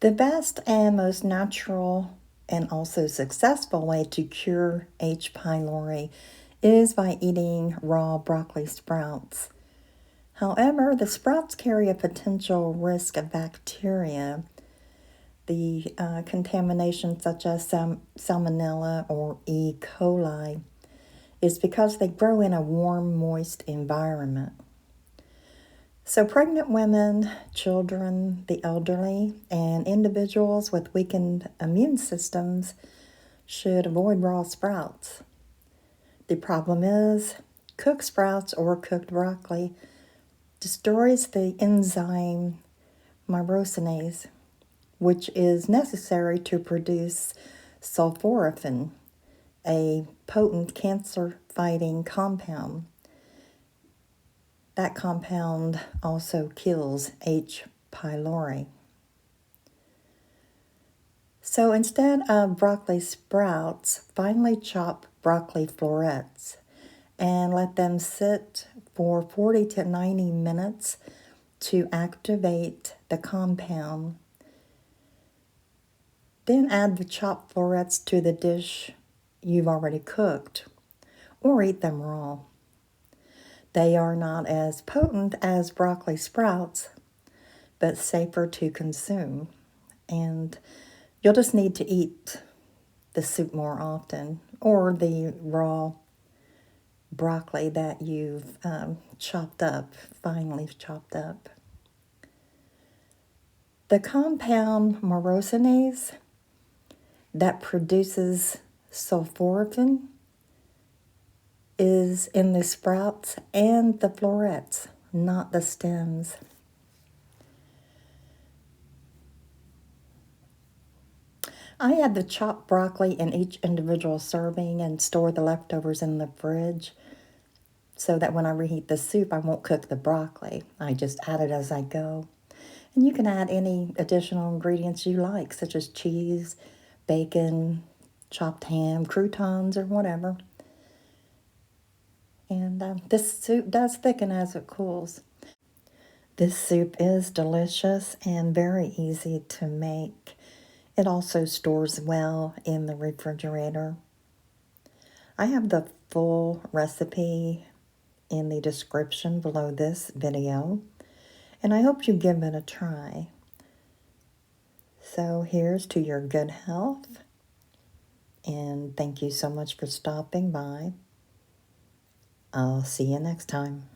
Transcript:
The best and most natural and also successful way to cure H. pylori is by eating raw broccoli sprouts. However, the sprouts carry a potential risk of bacteria. The contamination, such as salmonella or E. coli, is because they grow in a warm, moist environment. So, pregnant women, children, the elderly, and individuals with weakened immune systems should avoid raw sprouts. The problem is, cooked sprouts or cooked broccoli destroys the enzyme MYROSINASE, which is necessary to produce sulforaphane, a potent cancer-fighting compound. That compound also kills H. pylori. So instead of broccoli sprouts, finely chop broccoli florets and let them sit for 40 to 90 minutes to activate the compound. Then add the chopped florets to the dish you've already cooked, or eat them raw. They are not as potent as broccoli sprouts, but safer to consume. And you'll just need to eat the soup more often, or the raw broccoli that you've chopped up, finely chopped up. The compound MYROSINASE that produces sulforaphane is in the sprouts and the florets, not the stems. I add the chopped broccoli in each individual serving and store the leftovers in the fridge so that when I reheat the soup, I won't cook the broccoli. I just add it as I go. And you can add any additional ingredients you like, such as cheese, bacon, chopped ham, croutons, or whatever. And this soup does thicken as it cools. This soup is delicious and very easy to make. It also stores well in the refrigerator. I have the full recipe in the description below this video, and I hope you give it a try. So here's to your good health, and thank you so much for stopping by. I'll see you next time.